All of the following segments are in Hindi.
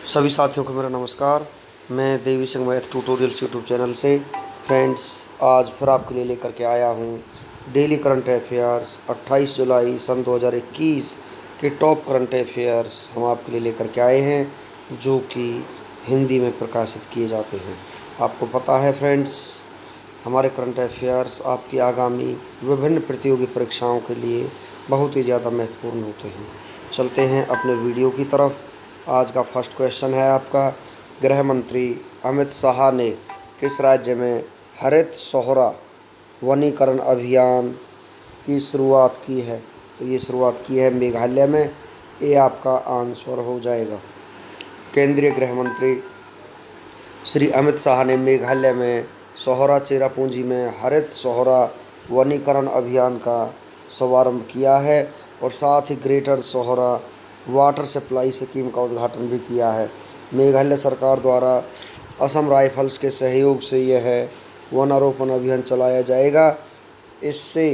सभी साथियों को मेरा नमस्कार। मैं Devi Singh math tutorials YouTube channel से फ्रेंड्स आज फिर आपके लिए लेकर के आया हूँ डेली करंट अफेयर्स 28 जुलाई सन 2021 के टॉप करंट अफेयर्स हम आपके लिए लेकर के आए हैं जो कि हिंदी में प्रकाशित किए जाते हैं। आपको पता है फ्रेंड्स, हमारे करंट अफेयर्स आपकी आगामी विभिन्न प्रतियोगी परीक्षाओं के लिए बहुत ही ज़्यादा महत्वपूर्ण होते हैं। चलते हैं अपने वीडियो की तरफ। आज का फर्स्ट क्वेश्चन है आपका, गृह मंत्री अमित शाह ने किस राज्य में हरित सोहरा वनीकरण अभियान की शुरुआत की है? तो ये शुरुआत की है मेघालय में। ये आपका आंसर हो जाएगा। केंद्रीय गृह मंत्री श्री अमित शाह ने मेघालय में सोहरा चेरापूंजी में हरित सोहरा वनीकरण अभियान का शुभारंभ किया है और साथ ही greater Sohra water supply scheme का उद्घाटन भी किया है। मेघालय सरकार द्वारा असम राइफल्स के सहयोग से यह वनारोपण अभियान चलाया जाएगा। इससे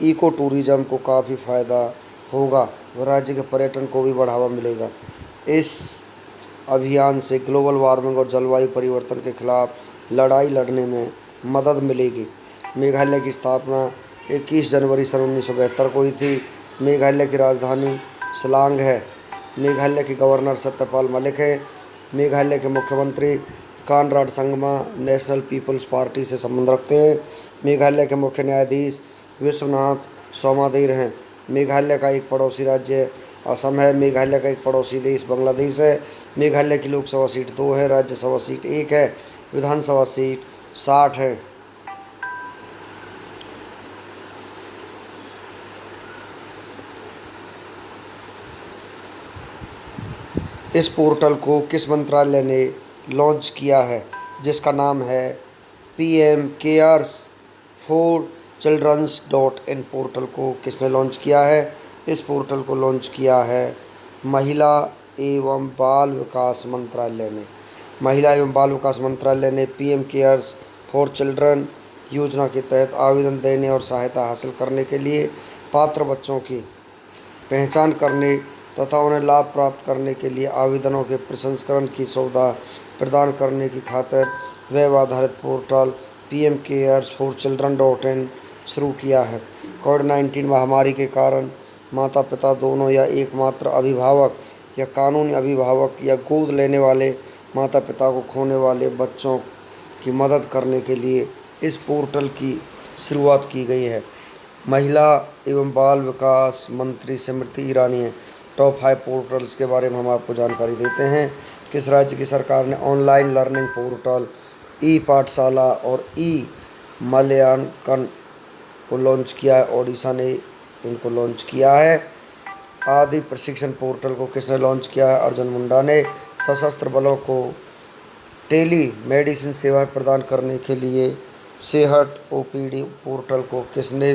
इको टूरिज़्म को काफ़ी फ़ायदा होगा व राज्य के पर्यटन को भी बढ़ावा मिलेगा। इस अभियान से ग्लोबल वार्मिंग और जलवायु परिवर्तन के खिलाफ लड़ाई लड़ने में मदद मिलेगी। मेघालय की स्थापना 21 जनवरी सन 1972 को हुई थी। मेघालय की राजधानी शिलांग है। मेघालय के गवर्नर सत्यपाल मलिक हैं। मेघालय के मुख्यमंत्री कानराड संगमा नेशनल पीपल्स पार्टी से संबंध रखते हैं। मेघालय के मुख्य न्यायाधीश विश्वनाथ सोमादेर हैं। मेघालय का एक पड़ोसी राज्य असम है। मेघालय का एक पड़ोसी देश बांग्लादेश है। मेघालय की लोकसभा सीट 2 है, राज्यसभा सीट 1 है, विधानसभा सीट 60 है। इस पोर्टल को किस मंत्रालय ने लॉन्च किया है? जिसका नाम है PM cares for children's .in। Portal को किसने लॉन्च किया है? इस पोर्टल को लॉन्च किया है महिला एवं बाल विकास मंत्रालय ने। महिला एवं बाल विकास मंत्रालय ने PM केयर्स फॉर चिल्ड्रन योजना के तहत आवेदन देने और सहायता हासिल करने के लिए पात्र बच्चों की पहचान करने तथा उन्हें लाभ प्राप्त करने के लिए आवेदनों के प्रसंस्करण की सुविधा प्रदान करने की खातिर वेब आधारित portal PM cares for children .in शुरू किया है। कोविड-19 महामारी के कारण माता पिता दोनों या एकमात्र अभिभावक या कानूनी अभिभावक या गोद लेने वाले माता पिता को खोने वाले बच्चों की मदद करने के लिए इस पोर्टल की शुरुआत की गई है। महिला एवं बाल विकास मंत्री स्मृति ईरानी हैं। टॉप 5 पोर्टल्स के बारे में हम आपको जानकारी देते हैं। किस राज्य की सरकार ने ऑनलाइन लर्निंग पोर्टल ई पाठशाला और ई मूल्यांकन को लॉन्च किया है? ओडिशा ने इनको लॉन्च किया है। आदि प्रशिक्षण पोर्टल को किसने लॉन्च किया है? अर्जुन मुंडा ने। सशस्त्र बलों को टेली मेडिसिन सेवाएं प्रदान करने के लिए सेहत OPD पोर्टल को किसने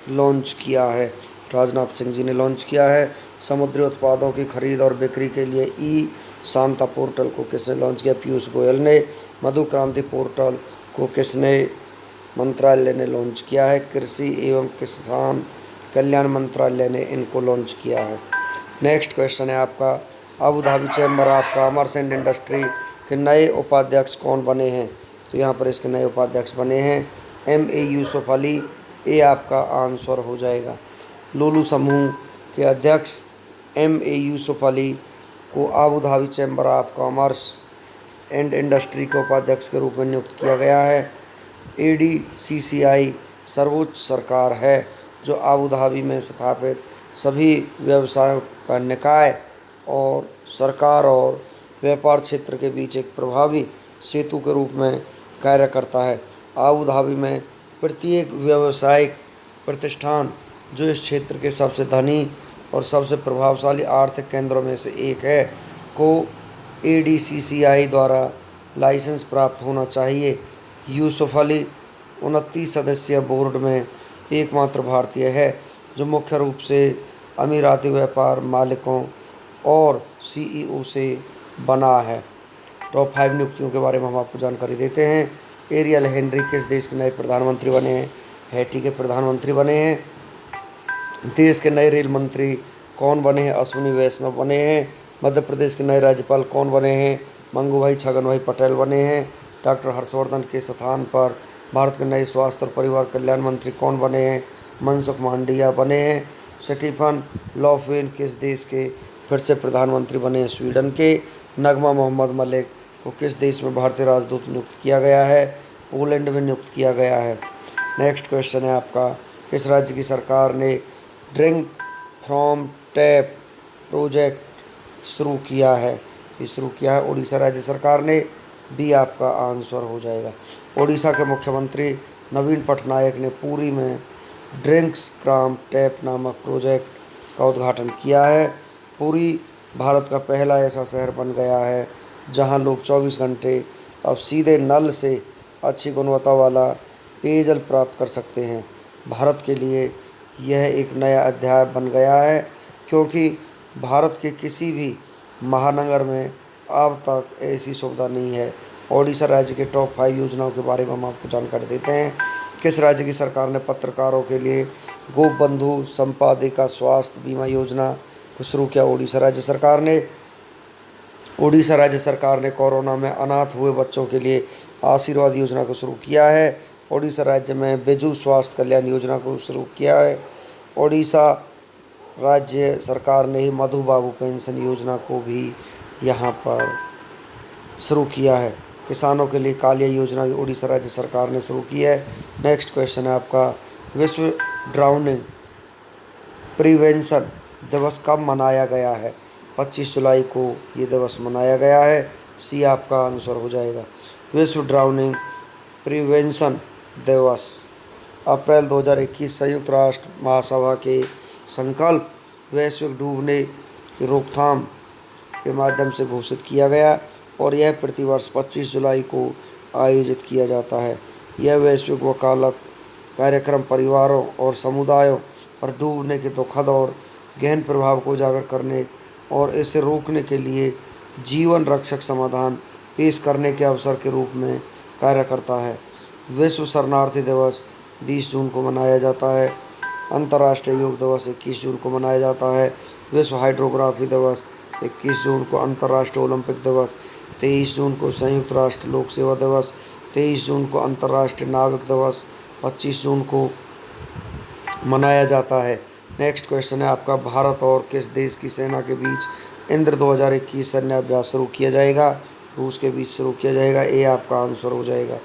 लॉन्च किया है? राजनाथ सिंह जी ने लॉन्च किया है। समुद्री उत्पादों की खरीद और बिक्री के लिए ई शांता पोर्टल को किसने लॉन्च किया? पीयूष गोयल ने। मधु क्रांति पोर्टल को किसने मंत्रालय ने लॉन्च किया है? कृषि एवं किसान कल्याण मंत्रालय ने इनको लॉन्च किया है। नेक्स्ट क्वेश्चन है आपका, Abu Dhabi chamber of commerce and industry के नए उपाध्यक्ष कौन बने हैं? तो यहाँ पर इसके नए उपाध्यक्ष बने हैं MA यूसुफ अली। ये आपका आंसर हो जाएगा। लुलु समूह के अध्यक्ष MA यूसुफ अली को Abu Dhabi chamber of commerce and industry के उपाध्यक्ष के रूप में नियुक्त किया गया है। ADCCI सर्वोच्च सरकार है जो अबू धाबी में स्थापित सभी व्यवसायों का निकाय और सरकार और व्यापार क्षेत्र के बीच एक प्रभावी सेतु के रूप में कार्य करता है। अबू धाबी में प्रत्येक व्यावसायिक प्रतिष्ठान जो इस क्षेत्र के सबसे धनी और सबसे प्रभावशाली आर्थिक केंद्रों में से एक है को ADCCI द्वारा लाइसेंस प्राप्त होना चाहिए। यूसुफ अली 29 सदस्यीय बोर्ड में एकमात्र भारतीय है जो मुख्य रूप से अमीराती व्यापार मालिकों और CEO से बना है। टॉप 5 नियुक्तियों के बारे में हम आपको जानकारी देते हैं। एरियल हेनरी किस देश के नए प्रधानमंत्री बने हैं? हैटी के प्रधानमंत्री बने हैं। देश के नए रेल मंत्री कौन बने हैं? अश्विनी वैष्णव बने हैं। मध्य प्रदेश के नए राज्यपाल कौन बने हैं? मंगू भाई छगन भाई पटेल बने हैं। डॉक्टर हर्षवर्धन के स्थान पर भारत के नए स्वास्थ्य और परिवार कल्याण मंत्री कौन बने हैं? मनसुख मांडविया बने हैं। स्टीफन लॉफवेन किस देश के फिर से प्रधानमंत्री बने हैं? स्वीडन के। नगमा मोहम्मद मलिक को किस देश में भारतीय राजदूत नियुक्त किया गया है? पोलैंड में नियुक्त किया गया है। नेक्स्ट क्वेश्चन है आपका, किस राज्य की सरकार ने ड्रिंक फ्रॉम टैप प्रोजेक्ट शुरू किया है? ये शुरू किया है उड़ीसा राज्य सरकार ने। बी आपका आंसर हो जाएगा। उड़ीसा के मुख्यमंत्री नवीन पटनायक ने पुरी में ड्रिंक्स फ्रॉम टैप नामक प्रोजेक्ट का उद्घाटन किया है। पुरी भारत का पहला ऐसा शहर बन गया है जहां लोग 24 घंटे अब सीधे नल से अच्छी गुणवत्ता वाला पेयजल प्राप्त कर सकते हैं। भारत के लिए यह एक नया अध्याय बन गया है, क्योंकि भारत के किसी भी महानगर में अब तक ऐसी सुविधा नहीं है। ओडिशा राज्य के टॉप 5 योजनाओं के बारे में हम आपको जानकारी देते हैं। किस राज्य की सरकार ने पत्रकारों के लिए गोपबंधु संपादिका स्वास्थ्य बीमा योजना को शुरू किया? ओडिशा राज्य सरकार ने। ओडिशा राज्य सरकार ने कोरोना में अनाथ हुए बच्चों के लिए आशीर्वाद योजना को शुरू किया है। ओडिशा राज्य में बिजू स्वास्थ्य कल्याण योजना को शुरू किया है। ओडिशा राज्य सरकार ने ही मधु बाबू पेंशन योजना को भी यहाँ पर शुरू किया है। किसानों के लिए कालिया योजना भी उड़ीसा राज्य सरकार ने शुरू की है। नेक्स्ट क्वेश्चन है आपका, विश्व ड्राउनिंग प्रिवेंशन दिवस कब मनाया गया है? 25 जुलाई को ये दिवस मनाया गया है। सी आपका आंसर हो जाएगा। विश्व ड्राउनिंग प्रिवेंशन दिवस अप्रैल 2021 संयुक्त राष्ट्र महासभा के संकल्प वैश्विक डूबने की रोकथाम के माध्यम से घोषित किया गया और यह प्रतिवर्ष 25 जुलाई को आयोजित किया जाता है। यह वैश्विक वकालत कार्यक्रम परिवारों और समुदायों पर डूबने के दुखद और गहन प्रभाव को उजागर करने और इसे रोकने के लिए जीवन रक्षक समाधान पेश करने के अवसर के रूप में कार्य करता है। विश्व शरणार्थी दिवस 20 जून को मनाया जाता है। अंतर्राष्ट्रीय योग दिवस 21 जून को मनाया जाता है। विश्व हाइड्रोग्राफी दिवस 21 जून को। अंतर्राष्ट्रीय ओलंपिक दिवस 23 जून को। संयुक्त राष्ट्र लोक सेवा दिवस 23 जून को। अंतर्राष्ट्रीय नाविक दिवस 25 जून को मनाया जाता है। नेक्स्ट क्वेश्चन है आपका, भारत और किस देश की सेना के बीच इंद्र 2021 सैन्य अभ्यास शुरू किया जाएगा? रूस के बीच शुरू किया जाएगा। ए आपका आंसर हो जाएगा।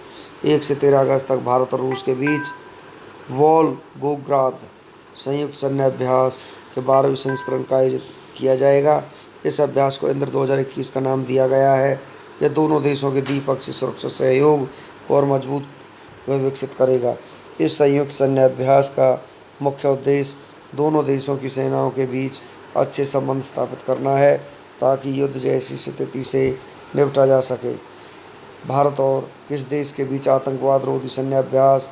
1 से 13 अगस्त तक भारत और रूस के बीच वोल्गोग्राद संयुक्त सैन्य अभ्यास के 12वें संस्करण का आयोजित किया जाएगा। इस अभ्यास को इंद्र 2021 का नाम दिया गया है। यह दोनों देशों के द्विपक्षीय सुरक्षा सहयोग को और मजबूत व विकसित करेगा। इस संयुक्त सैन्य अभ्यास का मुख्य उद्देश्य दोनों देशों की सेनाओं के बीच अच्छे संबंध स्थापित करना है, ताकि युद्ध जैसी स्थिति से निपटा जा सके। भारत और किस देश के बीच आतंकवाद रोधी सैन्य अभ्यास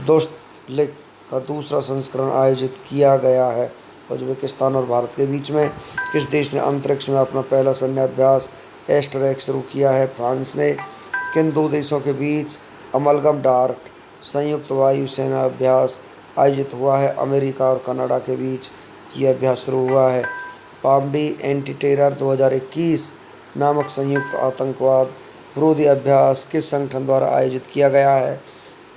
दोस्तलिक का दूसरा संस्करण आयोजित किया गया है? उज्बेकिस्तान और भारत के बीच में। किस देश ने अंतरिक्ष में अपना पहला सैन्य अभ्यास एस्ट्रेक्स शुरू किया है? फ्रांस ने। किन दो देशों के बीच अमलगम डार्ट संयुक्त वायु सेना अभ्यास आयोजित हुआ है? अमेरिका और कनाडा के बीच यह अभ्यास शुरू हुआ है। पामडी एंटी टेरर 2021 नामक संयुक्त आतंकवाद विरोधी अभ्यास किस संगठन द्वारा आयोजित किया गया है?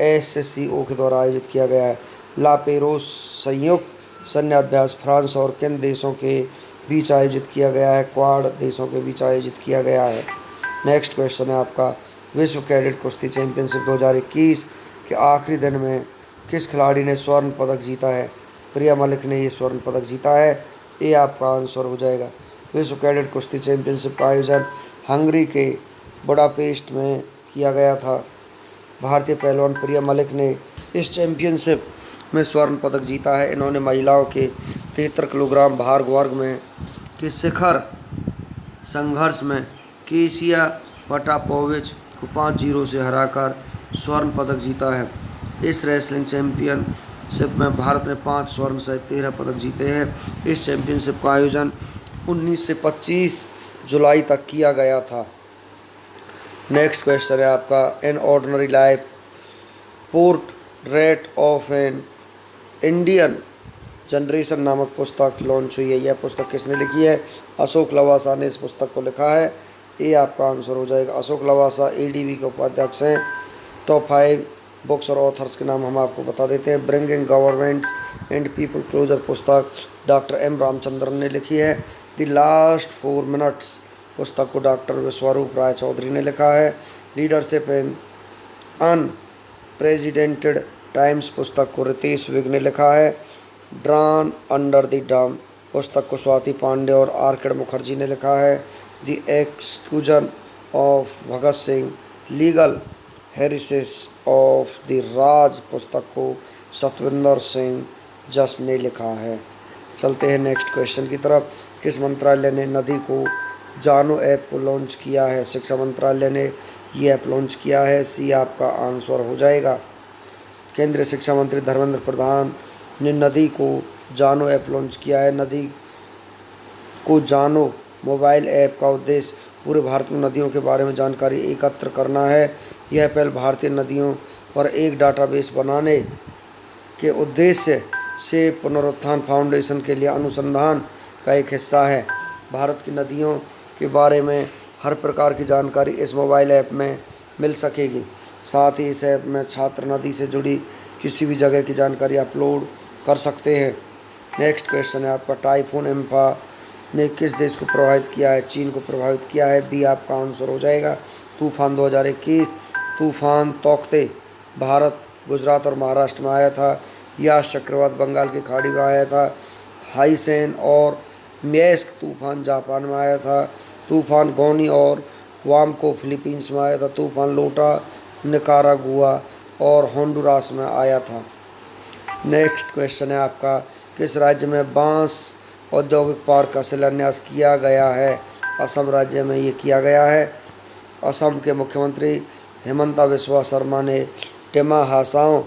SCO के द्वारा आयोजित किया गया है। लापेरोस संयुक्त सैन्य अभ्यास फ्रांस और किन देशों के बीच आयोजित किया गया है? क्वाड देशों के बीच आयोजित किया गया है। नेक्स्ट क्वेश्चन है आपका, विश्व कैडेट कुश्ती चैंपियनशिप 2021 के आखिरी दिन में किस खिलाड़ी ने स्वर्ण पदक जीता है? प्रिया मलिक ने ये स्वर्ण पदक जीता है। ये आपका आंसर हो जाएगा। विश्व कैडेट कुश्ती चैंपियनशिप का आयोजन हंगरी के बुडापेस्ट में किया गया था। भारतीय पहलवान प्रिया मलिक ने इस चैंपियनशिप में स्वर्ण पदक जीता है। इन्होंने महिलाओं के 73 किलोग्राम भार वर्ग में के शिखर संघर्ष में केसिया पटापोविच को 5-0 से हराकर स्वर्ण पदक जीता है। इस रेसलिंग चैंपियनशिप में भारत ने 5 स्वर्ण सहित 13 पदक जीते हैं। इस चैंपियनशिप का आयोजन 19 से 25 जुलाई तक किया गया था। नेक्स्ट क्वेश्चन है आपका, an ordinary life portrait of an Indian generation नामक पुस्तक लॉन्च हुई है। यह पुस्तक किसने लिखी है? अशोक लवासा ने इस पुस्तक को लिखा है। ये आपका आंसर हो जाएगा। अशोक लवासा एडीबी के उपाध्यक्ष हैं। टॉप 5 बुक्स और ऑथर्स के नाम हम आपको बता देते हैं। Bringing governments and people closer पुस्तक डॉक्टर एम रामचंद्रन ने लिखी है। द लास्ट 4 मिनट्स पुस्तक को डॉक्टर विश्वरूप राय चौधरी ने लिखा है। लीडरशिप इन अनप्रेसिडेंटेड टाइम्स पुस्तक को रितेश विग ने लिखा है। ड्रॉन अंडर द डम पुस्तक को स्वाति पांडे और आर्किड मुखर्जी ने लिखा है। The execution of Bhagat Singh legal heresies of the Raj पुस्तक को सतविंदर सिंह जस ने लिखा है। चलते हैं नेक्स्ट क्वेश्चन की तरफ। किस मंत्रालय ने नदी को जानो ऐप को लॉन्च किया है? शिक्षा मंत्रालय ने ये ऐप लॉन्च किया है। सी आपका आंसर हो जाएगा। केंद्रीय शिक्षा मंत्री धर्मेंद्र प्रधान ने नदी को जानो ऐप लॉन्च किया है। नदी को जानो मोबाइल ऐप का उद्देश्य पूरे भारत में नदियों के बारे में जानकारी एकत्र करना है। यह पहल भारतीय नदियों पर एक डाटाबेस बनाने के उद्देश्य से पुनरुत्थान फाउंडेशन के लिए अनुसंधान का एक हिस्सा है। भारत की नदियों के बारे में हर प्रकार की जानकारी इस मोबाइल ऐप में मिल सकेगी। साथ ही इस ऐप में छात्र नदी से जुड़ी किसी भी जगह की जानकारी अपलोड कर सकते हैं। नेक्स्ट क्वेश्चन है आपका। टाइफून एम्फा ने किस देश को प्रभावित किया है? चीन को प्रभावित किया है। बी आपका आंसर हो जाएगा। तूफान 2021 तूफान तौकते भारत, गुजरात और महाराष्ट्र में आया था। यास चक्रवात बंगाल की खाड़ी में आया था। हाइसेन और म्यस्क तूफान जापान में आया था। तूफान गोनी और वामको फिलीपींस में आया था। तूफान लोटा निकारागुआ और होंडुरास में आया था। नेक्स्ट क्वेश्चन है आपका। किस राज्य में बांस औद्योगिक पार्क का शिलान्यास किया गया है? असम राज्य में ये किया गया है। असम के मुख्यमंत्री हिमंता बिस्वा शर्मा ने टेमा हासाओं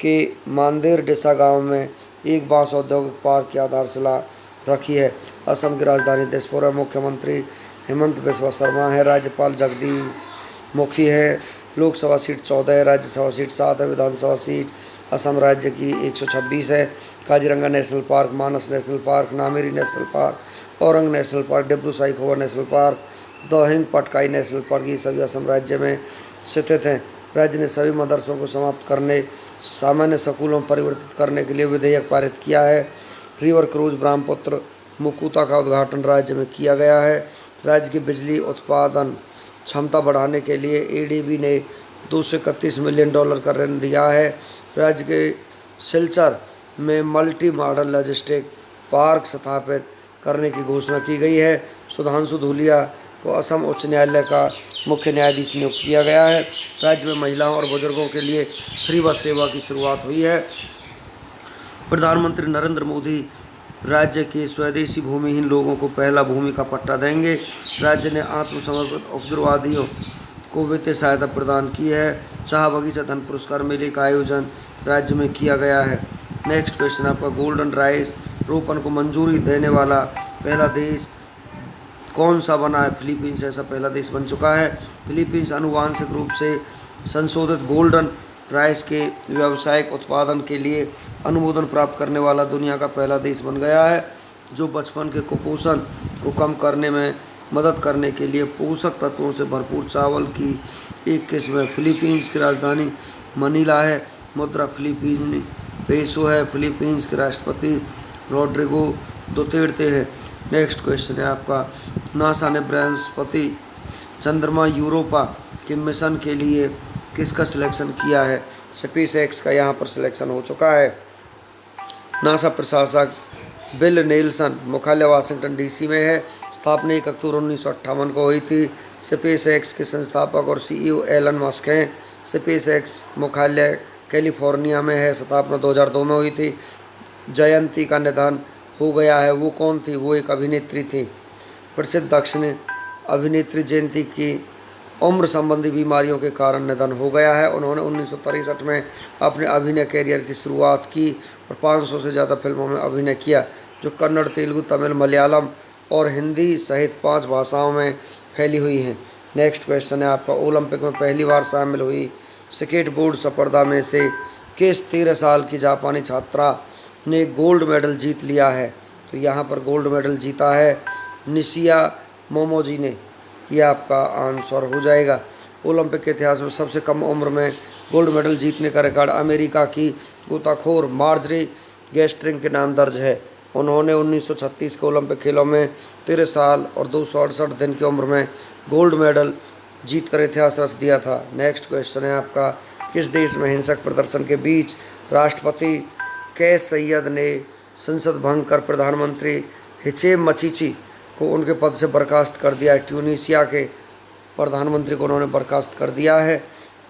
के मांदेर डिसा गांव में एक बांस औद्योगिक पार्क की आधारशिला रखी है। असम की राजधानी दिसपुर है। मुख्यमंत्री हेमंत बिस्वा शर्मा है। राज्यपाल जगदीश मुखी है। लोकसभा सीट 14 है। राज्यसभा सीट 7 है। विधानसभा सीट असम राज्य की 126 है। Kaziranga national park, Manas national park, Nameri national park, Orang national park, Dibru Saikhowa national park, Dehing Patkai national park, ये सभी असम राज्य में स्थित हैं। राज्य ने सभी मदरसों को समाप्त करने, सामान्य स्कूलों में परिवर्तित करने के लिए विधेयक पारित किया है। रिवर क्रूज ब्रह्मपुत्र मुकुता का उद्घाटन राज्य में किया गया है। राज्य की बिजली उत्पादन क्षमता बढ़ाने के लिए एडीबी ने $231 मिलियन का ऋण दिया है। राज्य के सिलचर में मल्टी मॉडल लॉजिस्टिक पार्क स्थापित करने की घोषणा की गई है। सुधांशु धूलिया को असम उच्च न्यायालय का मुख्य न्यायाधीश नियुक्त किया गया है। राज्य में महिलाओं और बुजुर्गों के लिए फ्री बस सेवा की शुरुआत हुई है। प्रधानमंत्री नरेंद्र मोदी राज्य के स्वदेशी भूमिहीन लोगों को पहला भूमि का पट्टा देंगे। राज्य ने आत्मसमर्पित उग्रवादियों को वित्तीय सहायता प्रदान की है। चाह बगीचा धन पुरस्कार मेले का आयोजन राज्य में किया गया है। नेक्स्ट क्वेश्चन आपका। गोल्डन राइस रोपण को मंजूरी देने वाला पहला देश कौन सा बना है? फिलीपींस ऐसा पहला देश बन चुका है। फिलीपींस आनुवांशिक रूप से संशोधित गोल्डन राइस के व्यावसायिक उत्पादन के लिए अनुमोदन प्राप्त करने वाला दुनिया का पहला देश बन गया है, जो बचपन के कुपोषण को कम करने में मदद करने के लिए पोषक तत्वों से भरपूर चावल की एक किस्म है। फिलीपींस की राजधानी मनीला है। मुद्रा फिलीपीनी पेसो है। फिलीपींस के राष्ट्रपति रोड्रिगो दुतेर्ते हैं। नेक्स्ट क्वेश्चन है आपका। नासा ने बृहस्पति चंद्रमा यूरोपा के मिशन के लिए किसका सिलेक्शन किया है? स्पेस एक्स का यहाँ पर सिलेक्शन हो चुका है। नासा प्रशासक बिल नेल्सन, मुख्यालय वाशिंगटन डीसी में है। स्थापना 1 अक्टूबर 1958 को हुई थी। स्पेस एक्स के संस्थापक और सीईओ एलन मस्क हैं। स्पेस एक्स मुख्यालय कैलिफोर्निया में है। स्थापना 2002 में हुई थी। जयंती का निधन हो गया है। वो कौन थी? वो एक अभिनेत्री थी। प्रसिद्ध दक्षिण अभिनेत्री जयंती की उम्र संबंधी बीमारियों के कारण निधन हो गया है। उन्होंने 1963 में अपने अभिनय कैरियर की शुरुआत की और 500 से ज़्यादा फिल्मों में अभिनय किया, जो कन्नड़, तेलुगु, तमिल, मलयालम और हिंदी सहित 5 भाषाओं में फैली हुई हैं। नेक्स्ट क्वेश्चन है आपका। ओलंपिक में पहली बार शामिल हुई स्केटबोर्ड स्पर्धा में से किस 13 साल की जापानी छात्रा ने गोल्ड मेडल जीत लिया है? तो यहाँ पर गोल्ड मेडल जीता है निशिया मोमोजी ने। यह आपका आंसर हो जाएगा। ओलंपिक के इतिहास में सबसे कम उम्र में गोल्ड मेडल जीतने का रिकॉर्ड अमेरिका की गोताखोर मार्जरी गैस्ट्रिंग के नाम दर्ज है। उन्होंने 1936 के ओलंपिक खेलों में 13 साल और 268 दिन की उम्र में गोल्ड मेडल जीतकर इतिहास रच दिया था। नेक्स्ट क्वेश्चन है आपका, किस देश में हिंसक प्रदर्शन के बीच राष्ट्रपति कैस सैयद ने संसद भंग कर प्रधानमंत्री हिचेम मचीची को उनके पद से बर्खास्त कर दिया है? ट्यूनीशिया के प्रधानमंत्री को उन्होंने बर्खास्त कर दिया है।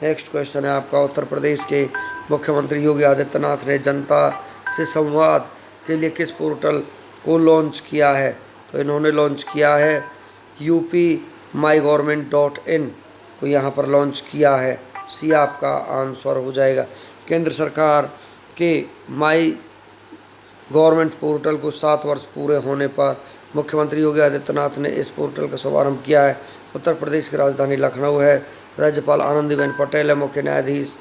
नेक्स्ट क्वेश्चन है आपका, उत्तर प्रदेश के मुख्यमंत्री योगी आदित्यनाथ ने जनता से संवाद के लिए किस पोर्टल को लॉन्च किया है? तो इन्होंने लॉन्च किया है UP-MyGovernment.in को यहाँ पर लॉन्च किया है। सी आपका आंसर हो जाएगा। केंद्र सरकार के माई गवर्नमेंट पोर्टल को 7 वर्ष पूरे होने पर मुख्यमंत्री योगी आदित्यनाथ ने इस पोर्टल का शुभारंभ किया है। उत्तर प्रदेश की राजधानी लखनऊ है। राज्यपाल आनंदीबेन पटेल है मुख्य न्यायाधीश।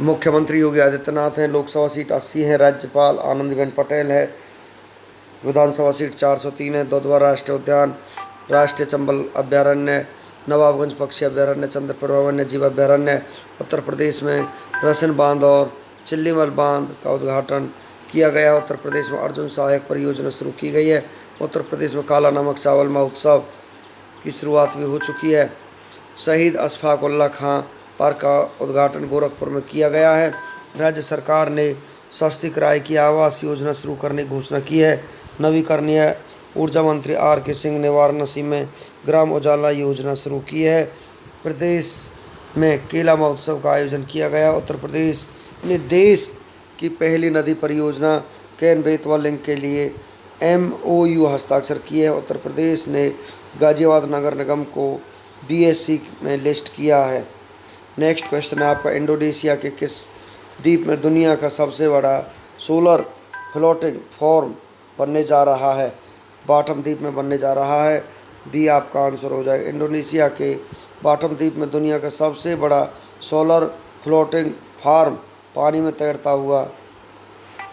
मुख्यमंत्री योगी आदित्यनाथ हैं। लोकसभा सीट 80 है, राज्यपाल आनंदीबेन पटेल है। विधानसभा सीट 403 है। दुधवा राष्ट्रीय उद्यान, राष्ट्रीय चंबल अभ्यारण्य, नवाबगंज पक्षी अभ्यारण्य, चंद्रपुर वन्य जीव अभ्यारण्य। उत्तर प्रदेश में रसन बांध और चिल्लीमल बांध का उद्घाटन किया गया। उत्तर प्रदेश में अर्जुन सहायक परियोजना शुरू की गई है। उत्तर प्रदेश में काला नमक चावल महोत्सव की शुरुआत भी हो चुकी है। शहीद अशफाक उल्लाह खां पार्क का उद्घाटन गोरखपुर में किया गया है। राज्य सरकार ने सस्ती किराए की आवास योजना शुरू करने की घोषणा की है। नवीकरणीय ऊर्जा मंत्री R.K. सिंह ने वाराणसी में ग्राम उजाला योजना शुरू की है। प्रदेश में केला महोत्सव का आयोजन किया गया। उत्तर प्रदेश ने देश की पहली नदी परियोजना कैन बेतवा लिंक के लिए MOU हस्ताक्षर किए हैं। उत्तर प्रदेश ने गाजियाबाद नगर निगम को BSC में लिस्ट किया है। नेक्स्ट क्वेश्चन है आपका, इंडोनेशिया के किस द्वीप में दुनिया का सबसे बड़ा सोलर फ्लोटिंग फार्म बनने जा रहा है? बाटम द्वीप में बनने जा रहा है। बी आपका आंसर हो जाएगा। इंडोनेशिया के बाटम द्वीप में दुनिया का सबसे बड़ा सोलर फ्लोटिंग फार्म पानी में तैरता हुआ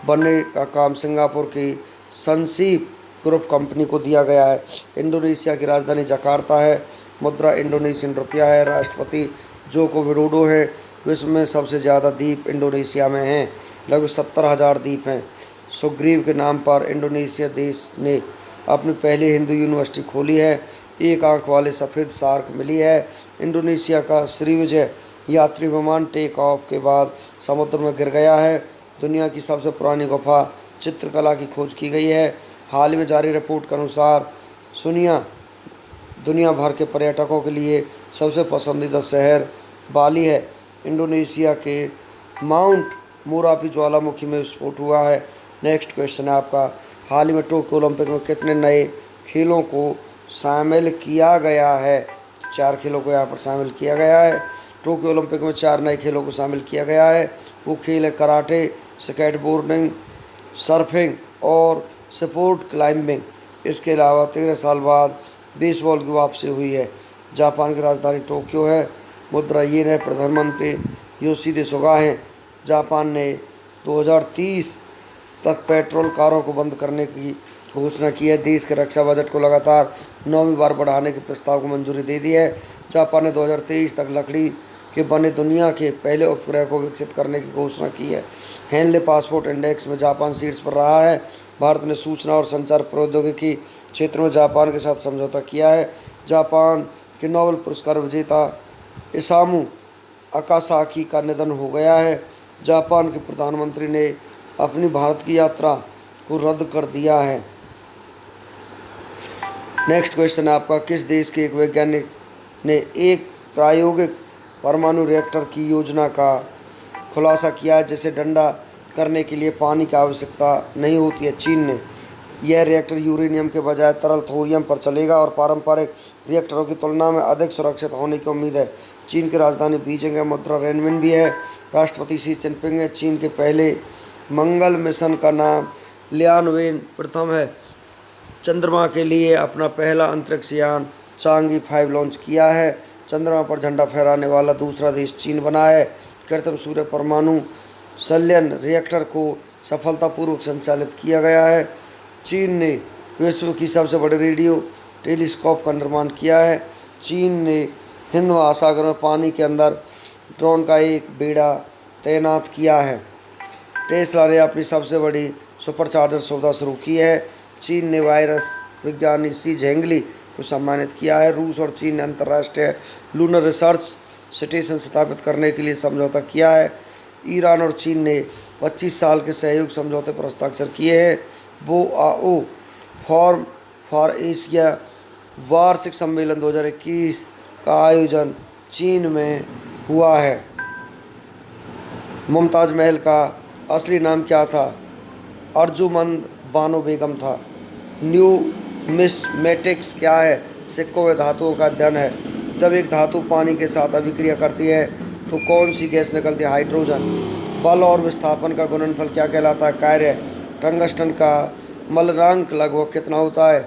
बनने का काम सिंगापुर की सनसीप ग्रुप कंपनी को दिया गया है। इंडोनेशिया की राजधानी जकार्ता है। मुद्रा इंडोनेशियन रुपया है। राष्ट्रपति जोको विडोडो हैं। विश्व में सबसे ज़्यादा द्वीप इंडोनेशिया में हैं, लगभग 70,000 द्वीप हैं। सुग्रीव के नाम पर इंडोनेशिया देश ने अपनी पहली हिंदू यूनिवर्सिटी खोली है। एक आंख वाले सफ़ेद शार्क मिली है। इंडोनेशिया का श्रीविजय यात्री विमान टेक ऑफ के बाद समुद्र में गिर गया है। दुनिया की सबसे पुरानी गुफा चित्रकला की खोज की गई है। हाल ही में जारी रिपोर्ट के अनुसार सुनिया दुनिया भर के पर्यटकों के लिए सबसे पसंदीदा शहर बाली है। इंडोनेशिया के माउंट मोरापी ज्वालामुखी में विस्फोट हुआ है। नेक्स्ट क्वेश्चन है आपका, हाल ही में टोक्यो ओलंपिक में कितने नए खेलों को शामिल किया गया है? 4 खेलों को यहाँ पर शामिल किया गया है। टोक्यो ओलंपिक में 4 नए खेलों को शामिल किया गया है। वो खेल है कराटे, स्केटबोर्डिंग, सर्फिंग और स्पोर्ट क्लाइंबिंग। इसके अलावा 13 साल बाद बेसबॉल की वापसी हुई है। जापान की राजधानी टोक्यो है। मुद्रा येन है। प्रधानमंत्री योशिहिदे सुगा हैं। जापान ने 2030 तक पेट्रोल कारों को बंद करने की घोषणा की है। देश के रक्षा बजट को लगातार 9वीं बार बढ़ाने के प्रस्ताव को मंजूरी दे दी है। जापान ने 2023 तक लकड़ी के बने दुनिया के पहले उपग्रह को विकसित करने की घोषणा की है। हेनले पासपोर्ट इंडेक्स में जापान शीर्ष पर रहा है। भारत ने सूचना और संचार प्रौद्योगिकी क्षेत्र में जापान के साथ समझौता किया है। जापान के नोबेल पुरस्कार विजेता इसामू अकासाकी का निधन हो गया है। जापान के प्रधानमंत्री ने अपनी भारत की यात्रा को रद्द कर दिया है। नेक्स्ट क्वेश्चन है आपका, किस देश के एक वैज्ञानिक ने एक प्रायोगिक परमाणु रिएक्टर की योजना का खुलासा किया है जिसे ठंडा करने के लिए पानी की आवश्यकता नहीं होती है? चीन ने। यह रिएक्टर यूरेनियम के बजाय तरल थोरियम पर चलेगा और पारंपरिक रिएक्टरों की तुलना में अधिक सुरक्षित होने की उम्मीद है। चीन की राजधानी बीजिंग है। मुद्रा रेनमिन भी है। राष्ट्रपति शी जिनपिंग है। चीन के पहले मंगल मिशन का नाम लियानवेन प्रथम है। चंद्रमा के लिए अपना पहला अंतरिक्ष यान चांगी 5 लॉन्च किया है। चंद्रमा पर झंडा फहराने वाला दूसरा देश चीन बना है। कृत्रिम सूर्य परमाणु संलयन रिएक्टर को सफलतापूर्वक संचालित किया गया है। चीन ने विश्व की सबसे बड़े रेडियो टेलीस्कोप का निर्माण किया है। चीन ने हिंद महासागर में पानी के अंदर ड्रोन का एक बेड़ा तैनात किया है। टेस्ला ने अपनी सबसे बड़ी सुपरचार्जर सुविधा शुरू की है। चीन ने वायरस विज्ञानी सी झेंगली को सम्मानित किया है। रूस और चीन ने अंतर्राष्ट्रीय लूनर रिसर्च स्टेशन स्थापित करने के लिए समझौता किया है। ईरान और चीन ने 25 साल के सहयोग समझौते पर हस्ताक्षर किए हैं। बोआओ फोरम फॉर एशिया वार्षिक सम्मेलन 2021 का आयोजन चीन में हुआ है। मुमताज़ महल का असली नाम क्या था? अर्जुमंद बानो बेगम था। न्यूमिस्मेटिक्स क्या है? सिक्कों व धातुओं का अध्ययन है। जब एक धातु पानी के साथ अभिक्रिया करती है तो कौन सी गैस निकलती है? हाइड्रोजन। बल और विस्थापन का गुणनफल क्या कहलाता है? कार्य। टंगस्टन का मलनांक लगभग कितना होता है?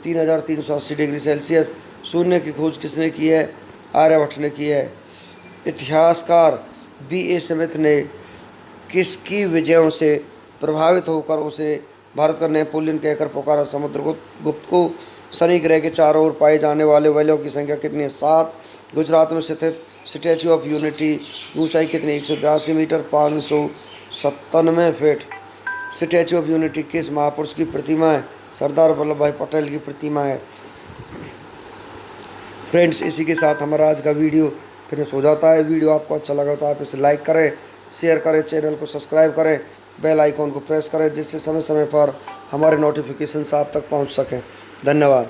3380 डिग्री सेल्सियस। शून्य की खोज किसने की है? आर्यभट्ट ने की है। इतिहासकार B.A. स्मिथ ने किसकी विजयों से प्रभावित होकर उसे भारत का नेपोलियन कहकर पुकारा? समुद्रगुप्त को। शनि ग्रह के चारों ओर पाए जाने वाले वलयों की संख्या कितनी है? 7। गुजरात में स्थित स्टैच्यू ऑफ यूनिटी की ऊंचाई कितनी? 182 metre 597 feet. Statue of Unity किस महापुरुष की प्रतिमा है? सरदार वल्लभ भाई पटेल की प्रतिमा है। फ्रेंड्स, इसी के साथ हमारा आज का वीडियो फिनिश हो जाता है। वीडियो आपको अच्छा लगा तो आप इसे लाइक करें, शेयर करें, चैनल को सब्सक्राइब करें, बेल आइकॉन को प्रेस करें जिससे समय समय पर हमारे नोटिफिकेशन आप तक पहुंच सकें। धन्यवाद।